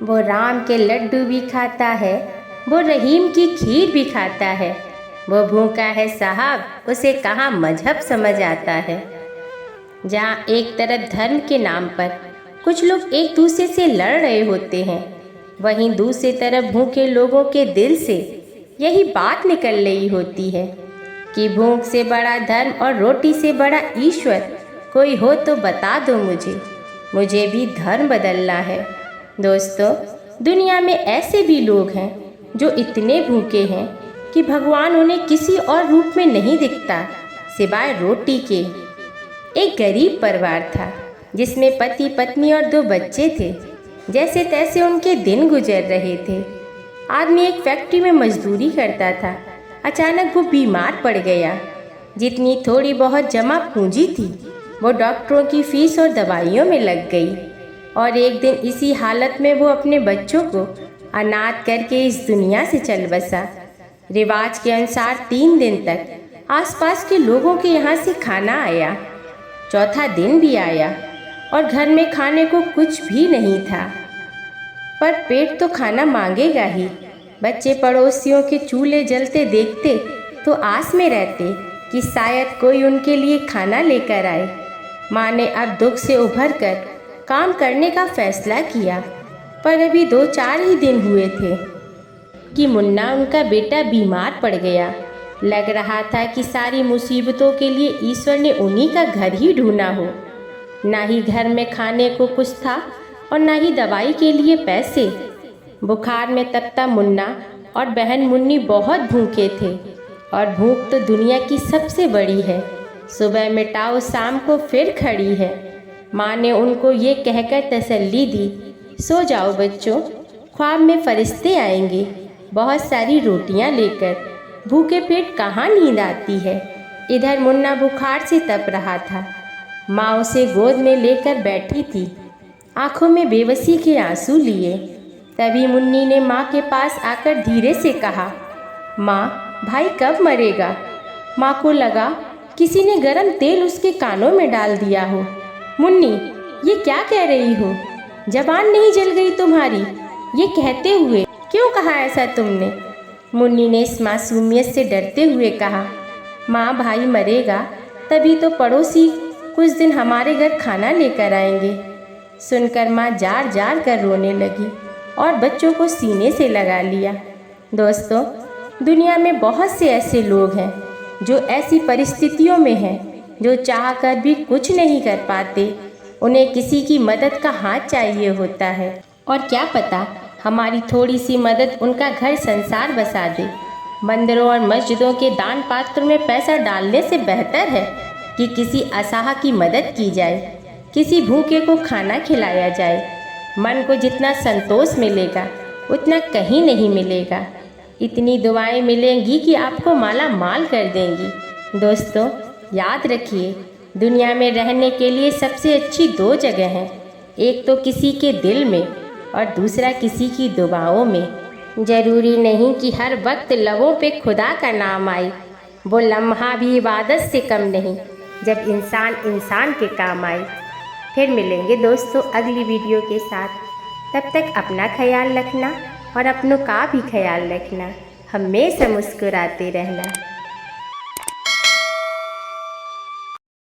वो राम के लड्डू भी खाता है, वो रहीम की खीर भी खाता है। वो भूखा है साहब, उसे कहाँ मजहब समझ आता है। जहाँ एक तरफ धर्म के नाम पर कुछ लोग एक दूसरे से लड़ रहे होते हैं, वहीं दूसरी तरफ भूखे लोगों के दिल से यही बात निकल रही होती है कि भूख से बड़ा धर्म और रोटी से बड़ा ईश्वर कोई हो तो बता दो मुझे भी धर्म बदलना है। दोस्तों, दुनिया में ऐसे भी लोग हैं जो इतने भूखे हैं कि भगवान उन्हें किसी और रूप में नहीं दिखता सिवाय रोटी के। एक गरीब परिवार था जिसमें पति पत्नी और 2 बच्चे थे। जैसे तैसे उनके दिन गुजर रहे थे। आदमी एक फैक्ट्री में मजदूरी करता था। अचानक वो बीमार पड़ गया। जितनी थोड़ी बहुत जमा पूंजी थी वो डॉक्टरों की फीस और दवाइयों में लग गई और एक दिन इसी हालत में वो अपने बच्चों को अनाथ करके इस दुनिया से चल बसा। रिवाज के अनुसार 3 दिन तक आसपास के लोगों के यहाँ से खाना आया। चौथा दिन भी आया और घर में खाने को कुछ भी नहीं था, पर पेट तो खाना मांगेगा ही। बच्चे पड़ोसियों के चूल्हे जलते देखते तो आस में रहते कि शायद कोई उनके लिए खाना लेकर आए। माँ ने अब दुख से उभर कर काम करने का फैसला किया, पर अभी 2-4 ही दिन हुए थे कि मुन्ना उनका बेटा बीमार पड़ गया। लग रहा था कि सारी मुसीबतों के लिए ईश्वर ने उन्हीं का घर ही ढूंढा हो। ना ही घर में खाने को कुछ था और ना ही दवाई के लिए पैसे। बुखार में तपता मुन्ना और बहन मुन्नी बहुत भूखे थे और भूख तो दुनिया की सबसे बड़ी है। सुबह मिटाओ शाम को फिर खड़ी है। माँ ने उनको ये कहकर तसल्ली दी, सो जाओ बच्चों, ख्वाब में फरिश्ते आएंगे बहुत सारी रोटियां लेकर। भूखे पेट कहाँ नींद आती है। इधर मुन्ना बुखार से तप रहा था। माँ उसे गोद में लेकर बैठी थी, आंखों में बेबसी के आंसू लिए। तभी मुन्नी ने माँ के पास आकर धीरे से कहा, माँ, भाई कब मरेगा। माँ को लगा किसी ने गरम तेल उसके कानों में डाल दिया हो। मुन्नी, ये क्या कह रही हो, जबान नहीं जल गई तुम्हारी। ये कहते हुए क्यों कहा ऐसा तुमने। मुन्नी ने इस मासूमियत से डरते हुए कहा, माँ, भाई मरेगा तभी तो पड़ोसी कुछ दिन हमारे घर खाना लेकर आएंगे। सुनकर माँ जार जार कर रोने लगी और बच्चों को सीने से लगा लिया। दोस्तों, दुनिया में बहुत से ऐसे लोग हैं जो ऐसी परिस्थितियों में हैं, जो चाहकर भी कुछ नहीं कर पाते। उन्हें किसी की मदद का हाथ चाहिए होता है और क्या पता हमारी थोड़ी सी मदद उनका घर संसार बसा दे। मंदिरों और मस्जिदों के दान पात्र में पैसा डालने से बेहतर है कि किसी असहाय की मदद की जाए, किसी भूखे को खाना खिलाया जाए। मन को जितना संतोष मिलेगा उतना कहीं नहीं मिलेगा। इतनी दुआएं मिलेंगी कि आपको माला माल कर देंगी। दोस्तों, याद रखिए, दुनिया में रहने के लिए सबसे अच्छी 2 जगह हैं, एक तो किसी के दिल में और दूसरा किसी की दुआओं में। ज़रूरी नहीं कि हर वक्त लबों पे खुदा का नाम आए, वो लम्हा भी इबादत से कम नहीं जब इंसान इंसान के काम आए। फिर मिलेंगे दोस्तों अगली वीडियो के साथ। तब तक अपना ख्याल रखना और अपनों का भी ख्याल रखना। हमेशा मुस्कुराते रहना।